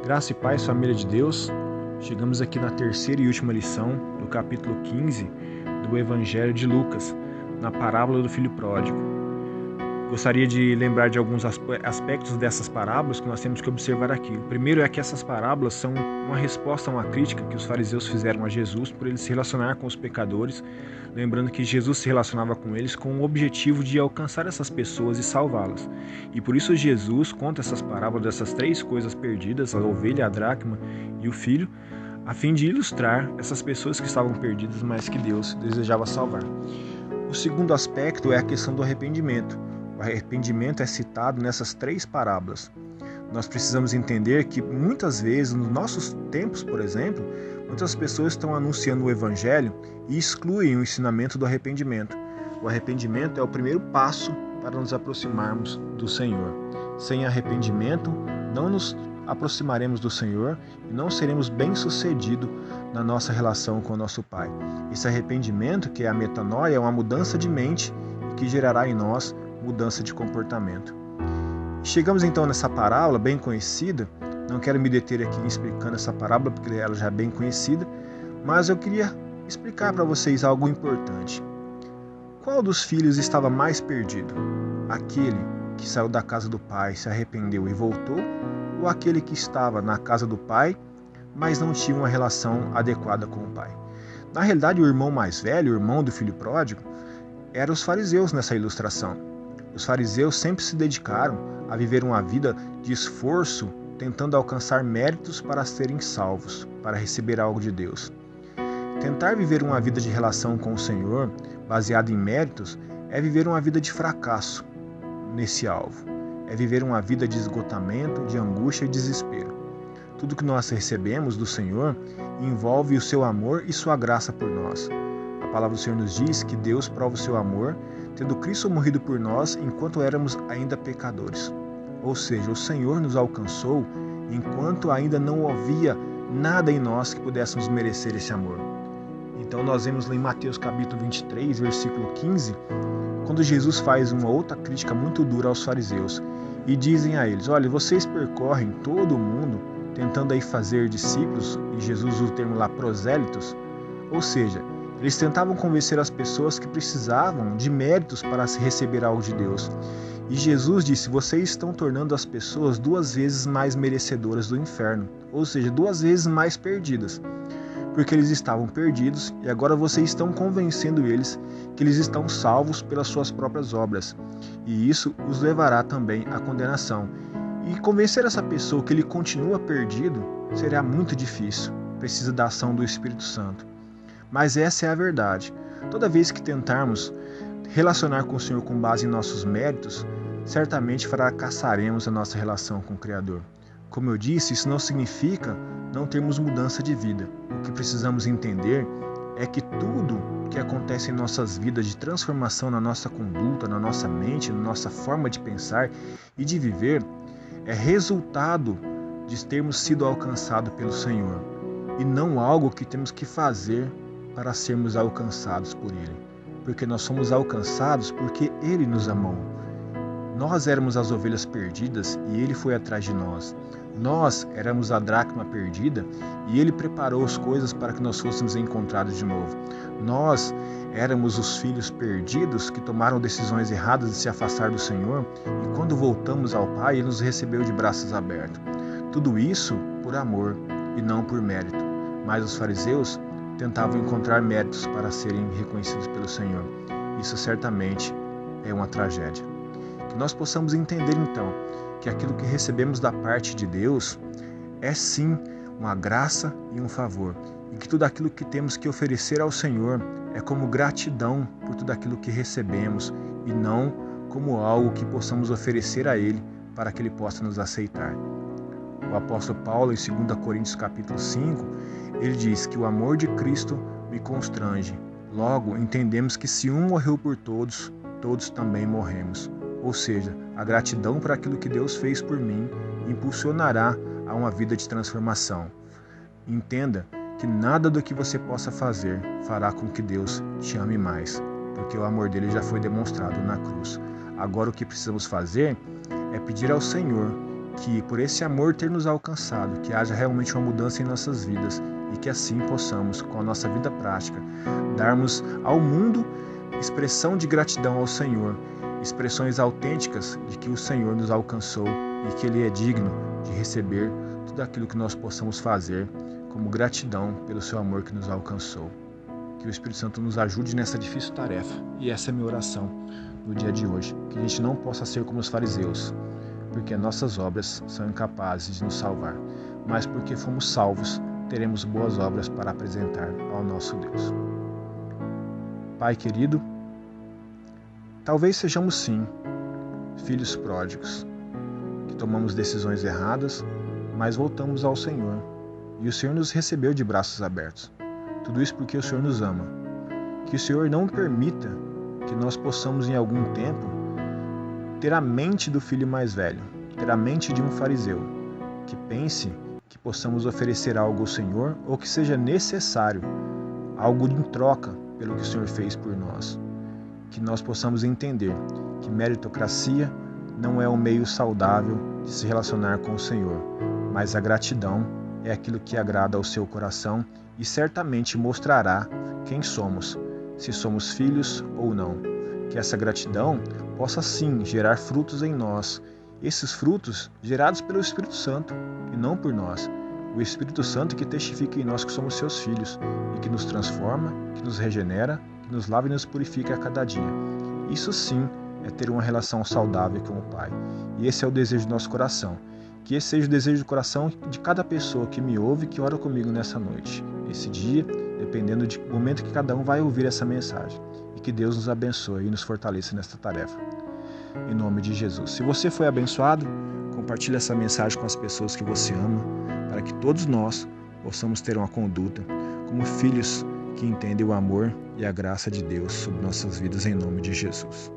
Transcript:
Graça e paz, família de Deus. Chegamos aqui na terceira e última lição do capítulo 15 do Evangelho de Lucas, na parábola do filho pródigo. Gostaria de lembrar de alguns aspectos dessas parábolas que nós temos que observar aqui. O primeiro é que essas parábolas são uma resposta a uma crítica que os fariseus fizeram a Jesus por ele se relacionar com os pecadores, lembrando que Jesus se relacionava com eles com o objetivo de alcançar essas pessoas e salvá-las. E por isso Jesus conta essas parábolas dessas três coisas perdidas, a ovelha, a dracma e o filho, a fim de ilustrar essas pessoas que estavam perdidas, mas que Deus desejava salvar. O segundo aspecto é a questão do arrependimento. O arrependimento é citado nessas três parábolas. Nós precisamos entender que muitas vezes, nos nossos tempos, por exemplo, muitas pessoas estão anunciando o Evangelho e excluem o ensinamento do arrependimento. O arrependimento é o primeiro passo para nos aproximarmos do Senhor. Sem arrependimento, não nos aproximaremos do Senhor e não seremos bem-sucedidos na nossa relação com o nosso Pai. Esse arrependimento, que é a metanoia, é uma mudança de mente e que gerará em nós mudança de comportamento. Chegamos então nessa parábola bem conhecida. Não quero me deter aqui explicando essa parábola porque ela já é bem conhecida, mas eu queria explicar para vocês algo importante. Qual dos filhos estava mais perdido? Aquele que saiu da casa do pai, se arrependeu e voltou, ou aquele que estava na casa do pai, mas não tinha uma relação adequada com o pai? Na realidade, o irmão mais velho, o irmão do filho pródigo, eram os fariseus nessa ilustração. Os fariseus sempre se dedicaram a viver uma vida de esforço, tentando alcançar méritos para serem salvos, para receber algo de Deus. Tentar viver uma vida de relação com o Senhor, baseada em méritos, é viver uma vida de fracasso nesse alvo. É viver uma vida de esgotamento, de angústia e desespero. Tudo que nós recebemos do Senhor envolve o seu amor e sua graça por nós. A palavra do Senhor nos diz que Deus prova o seu amor, tendo Cristo morrido por nós enquanto éramos ainda pecadores. Ou seja, o Senhor nos alcançou enquanto ainda não havia nada em nós que pudéssemos merecer esse amor. Então nós vemos lá em Mateus capítulo 23, versículo 15, quando Jesus faz uma outra crítica muito dura aos fariseus e dizem a eles: olha, vocês percorrem todo o mundo tentando aí fazer discípulos, e Jesus usa o termo lá prosélitos, ou seja, eles tentavam convencer as pessoas que precisavam de méritos para se receber algo de Deus. E Jesus disse: vocês estão tornando as pessoas 2 vezes mais merecedoras do inferno, ou seja, 2 vezes mais perdidas, porque eles estavam perdidos e agora vocês estão convencendo eles que eles estão salvos pelas suas próprias obras. E isso os levará também à condenação. E convencer essa pessoa que ele continua perdido será muito difícil, precisa da ação do Espírito Santo. Mas essa é a verdade. Toda vez que tentarmos relacionar com o Senhor com base em nossos méritos, certamente fracassaremos a nossa relação com o Criador. Como eu disse, isso não significa não termos mudança de vida. O que precisamos entender é que tudo que acontece em nossas vidas de transformação na nossa conduta, na nossa mente, na nossa forma de pensar e de viver, é resultado de termos sido alcançados pelo Senhor e não algo que temos que fazer para sermos alcançados por Ele, porque nós somos alcançados porque Ele nos amou. Nós éramos as ovelhas perdidas e Ele foi atrás de nós. Nós éramos a dracma perdida e Ele preparou as coisas para que nós fôssemos encontrados de novo. Nós éramos os filhos perdidos que tomaram decisões erradas de se afastar do Senhor e quando voltamos ao Pai, Ele nos recebeu de braços abertos. Tudo isso por amor e não por mérito. Mas os fariseus tentavam encontrar méritos para serem reconhecidos pelo Senhor. Isso certamente é uma tragédia. Que nós possamos entender então que aquilo que recebemos da parte de Deus é sim uma graça e um favor, e que tudo aquilo que temos que oferecer ao Senhor é como gratidão por tudo aquilo que recebemos e não como algo que possamos oferecer a Ele para que Ele possa nos aceitar. O apóstolo Paulo, em 2 Coríntios capítulo 5, ele diz que o amor de Cristo me constrange. Logo, entendemos que se um morreu por todos, todos também morremos. Ou seja, a gratidão por aquilo que Deus fez por mim impulsionará a uma vida de transformação. Entenda que nada do que você possa fazer fará com que Deus te ame mais, porque o amor dele já foi demonstrado na cruz. Agora o que precisamos fazer é pedir ao Senhor que por esse amor ter nos alcançado, que haja realmente uma mudança em nossas vidas e que assim possamos, com a nossa vida prática, darmos ao mundo expressão de gratidão ao Senhor, expressões autênticas de que o Senhor nos alcançou e que Ele é digno de receber tudo aquilo que nós possamos fazer como gratidão pelo seu amor que nos alcançou. Que o Espírito Santo nos ajude nessa difícil tarefa, e essa é a minha oração no dia de hoje, que a gente não possa ser como os fariseus, porque nossas obras são incapazes de nos salvar, mas porque fomos salvos, teremos boas obras para apresentar ao nosso Deus. Pai querido, talvez sejamos sim filhos pródigos, que tomamos decisões erradas, mas voltamos ao Senhor, e o Senhor nos recebeu de braços abertos. Tudo isso porque o Senhor nos ama. Que o Senhor não permita que nós possamos em algum tempo ter a mente do filho mais velho, ter a mente de um fariseu, que pense que possamos oferecer algo ao Senhor ou que seja necessário, algo em troca pelo que o Senhor fez por nós. Que nós possamos entender que meritocracia não é um meio saudável de se relacionar com o Senhor, mas a gratidão é aquilo que agrada ao seu coração e certamente mostrará quem somos, se somos filhos ou não. Que essa gratidão possa sim gerar frutos em nós, esses frutos gerados pelo Espírito Santo e não por nós. O Espírito Santo que testifica em nós que somos seus filhos e que nos transforma, que nos regenera, que nos lava e nos purifica a cada dia. Isso sim é ter uma relação saudável com o Pai. E esse é o desejo do nosso coração. Que esse seja o desejo do coração de cada pessoa que me ouve e que ora comigo nessa noite, esse dia, dependendo do momento que cada um vai ouvir essa mensagem. E que Deus nos abençoe e nos fortaleça nesta tarefa. Em nome de Jesus. Se você foi abençoado, compartilhe essa mensagem com as pessoas que você ama, para que todos nós possamos ter uma conduta como filhos que entendem o amor e a graça de Deus sobre nossas vidas, em nome de Jesus.